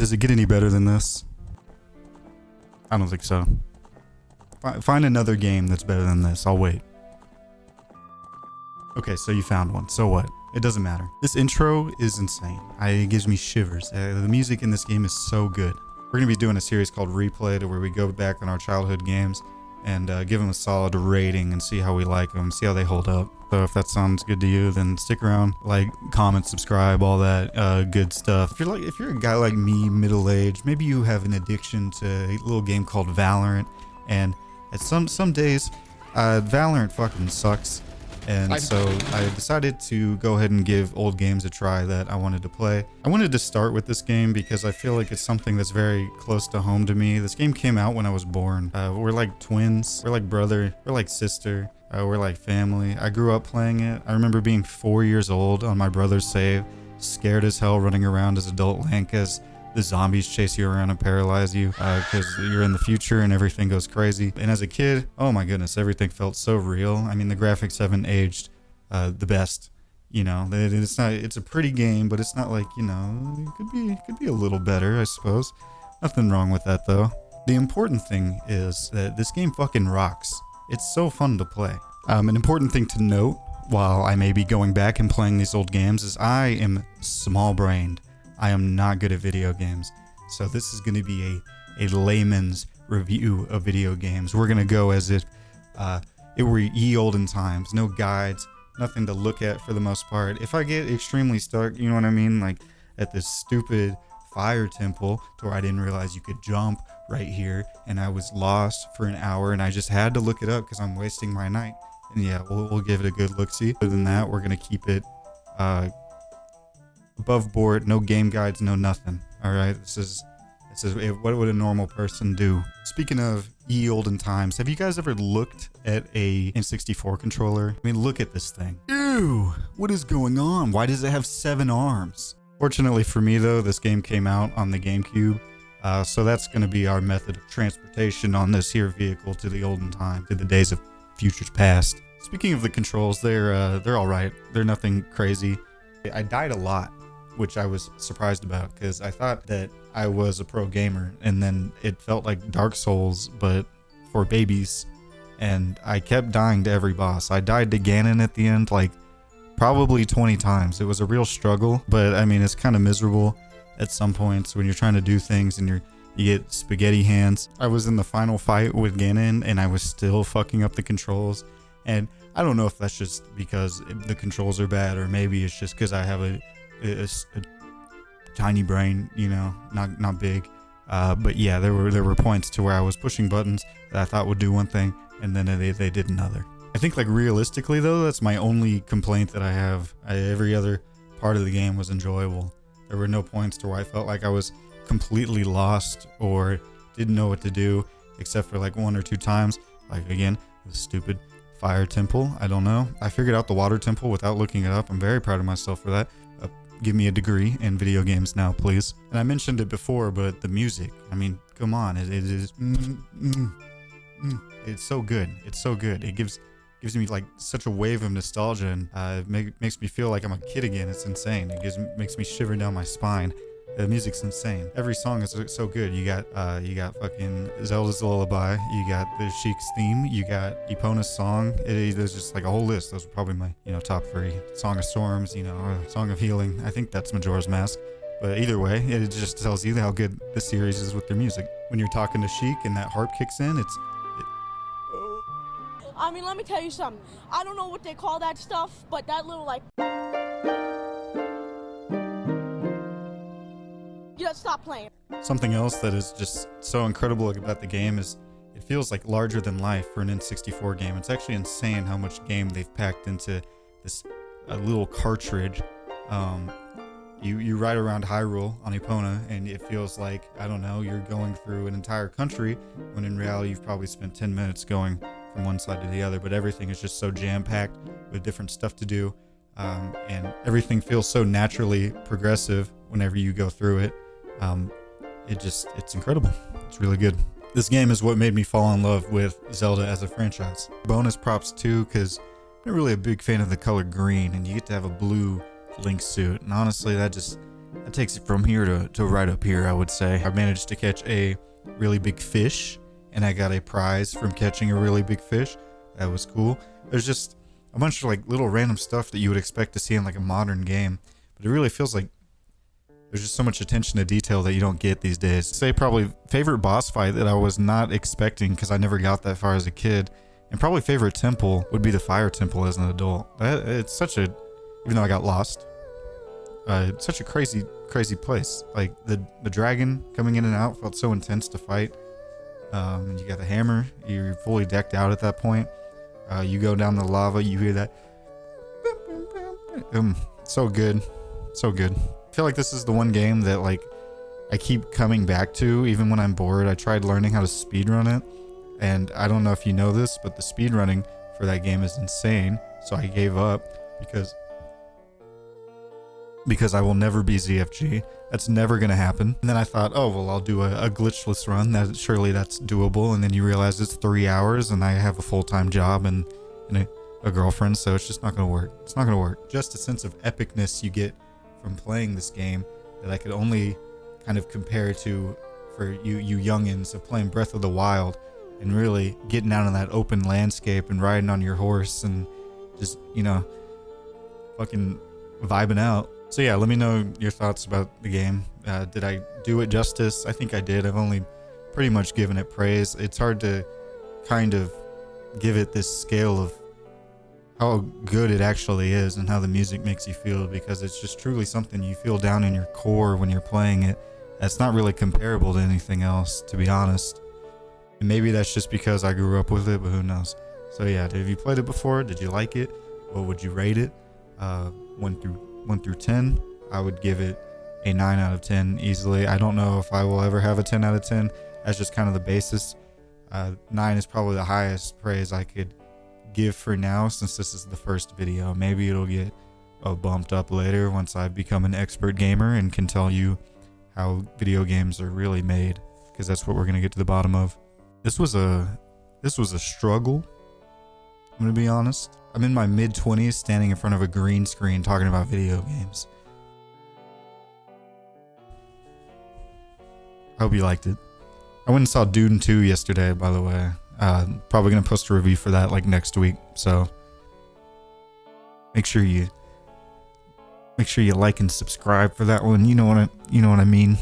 Does it get any better than this? I don't think so. Find another game that's better than this. I'll wait. Okay, so you found one. So what? It doesn't matter. This intro is insane. It gives me shivers. The music in this game is so good. We're going to be doing a series called Replay, to where we go back on our childhood games and give them a solid rating and see how we like them, see how they hold up. So if that sounds good to you, then stick around, like, comment, subscribe, all that good stuff. If you're a guy like me, middle-aged, maybe you have an addiction to a little game called Valorant, and at some days, Valorant fucking sucks. And so I decided to go ahead and give old games a try that I wanted to play. I wanted to start with this game because I feel like it's something that's very close to home to me. This game came out when I was born. We're like twins. We're like brother. We're like sister. We're like family. I grew up playing it. I remember being 4 years old on my brother's save, scared as hell, running around as adult Link as the zombies chase you around and paralyze you because you're in the future and everything goes crazy. And as a kid, oh my goodness, everything felt so real. I mean, the graphics haven't aged the best. You know, it's a pretty game, but it's not like, you know, it could be a little better, I suppose. Nothing wrong with that though. The important thing is that this game fucking rocks. It's so fun to play. An important thing to note while I may be going back and playing these old games is I am small-brained. I am not good at video games. So this is going to be a layman's review of video games. We're going to go as if it were ye olden times. No guides, nothing to look at for the most part. If I get extremely stuck, you know what I mean? Like at this stupid fire temple to where I didn't realize you could jump right here, and I was lost for an hour and I just had to look it up because I'm wasting my night. And yeah, we'll give it a good look-see. Other than that, we're going to keep it above board, no game guides, no nothing. All right, this is what would a normal person do. Speaking of ye olden times, have you guys ever looked at a N64 controller? I mean, look at this thing. Ew, what is going on? Why does it have 7 arms? Fortunately for me though, this game came out on the GameCube, so that's going to be our method of transportation on this here vehicle to the olden time, to the days of futures past. Speaking of the controls, they're all right. They're nothing crazy. I died a lot, which I was surprised about because I thought that I was a pro gamer, and then it felt like Dark Souls but for babies, and I kept dying to every boss. I died to Ganon at the end like probably 20 times. It was a real struggle, but I mean, it's kind of miserable at some points when you're trying to do things and you get spaghetti hands. I was in the final fight with Ganon and I was still fucking up the controls, and I don't know if that's just because the controls are bad or maybe it's just because I have a tiny brain, you know, not big. But yeah, there were points to where I was pushing buttons that I thought would do one thing and then they did another. I think like realistically though, that's my only complaint that I have. Every other part of the game was enjoyable. There were no points to where I felt like I was completely lost or didn't know what to do, except for like 1 or 2 times. Like again, the stupid fire temple. I don't know. I figured out the water temple without looking it up. I'm very proud of myself for that. Give me a degree in video games now, please. And I mentioned it before, but the music, I mean, come on. It is it's so good. It's so good. It gives me like such a wave of nostalgia, and it makes me feel like I'm a kid again. It's insane. Makes me shiver down my spine. The music's insane. Every song is so good. You got fucking Zelda's Lullaby. You got the Sheik's theme. You got Epona's song. There's just like a whole list. Those are probably my top 3. Song of Storms. Song of Healing. I think that's Majora's Mask. But either way, it just tells you how good the series is with their music. When you're talking to Sheik and that harp kicks in, I mean, let me tell you something. I don't know what they call that stuff, but that little like. Stop playing. Something else that is just so incredible about the game is it feels like larger than life for an N64 game. It's actually insane how much game they've packed into this little cartridge. You ride around Hyrule on Epona and it feels like, I don't know, you're going through an entire country when in reality you've probably spent 10 minutes going from one side to the other, but everything is just so jam-packed with different stuff to do, and everything feels so naturally progressive whenever you go through it. It's incredible. It's really good. This game is what made me fall in love with Zelda as a franchise. Bonus props too, because I'm not really a big fan of the color green, and you get to have a blue Link suit, and honestly that That takes it from here to right up here, I would say. I managed to catch a really big fish, and I got a prize from catching a really big fish. That was cool. There's just a bunch of like little random stuff that you would expect to see in like a modern game, but it really feels like there's just so much attention to detail that you don't get these days. Say probably favorite boss fight that I was not expecting because I never got that far as a kid, and probably favorite temple would be the fire temple as an adult. It's such a, even though I got lost, it's such a crazy place. Like the dragon coming in and out felt so intense to fight. You got the hammer, you're fully decked out at that point. You go down the lava, you hear that. So good. I feel like this is the one game that like I keep coming back to even when I'm bored. I tried learning how to speedrun it, and I don't know if you know this, but the speedrunning for that game is insane. So I gave up because I will never be ZFG. That's never gonna happen. And then I thought, oh well, I'll do a glitchless run. Surely that's doable. And then you realize it's 3 hours, and I have a full-time job and a girlfriend, so it's just not gonna work. It's not gonna work. Just a sense of epicness you get from playing this game that I could only kind of compare to for you youngins of playing Breath of the Wild and really getting out on that open landscape and riding on your horse and just, fucking vibing out. So yeah, let me know your thoughts about the game. Did I do it justice? I think I did. I've only pretty much given it praise. It's hard to kind of give it this scale of how good it actually is and how the music makes you feel, because it's just truly something you feel down in your core when you're playing it. That's not really comparable to anything else, to be honest. And maybe that's just because I grew up with it, but who knows. So yeah, have you played it before? Did you like it? What would you rate it? 1 through 10, I would give it a 9 out of 10 easily. I don't know if I will ever have a 10 out of 10. That's just kind of the basis. 9 is probably the highest praise I could give for now, since this is the first video. Maybe it'll get bumped up later once I become an expert gamer and can tell you how video games are really made, because that's what we're gonna get to the bottom of. This was a struggle, I'm gonna be honest. I'm in my mid-20s standing in front of a green screen talking about video games. I hope you liked it. I went and saw Dune 2 yesterday, by the way. Probably gonna post a review for that like next week, so make sure you like and subscribe for that one. You know what I mean.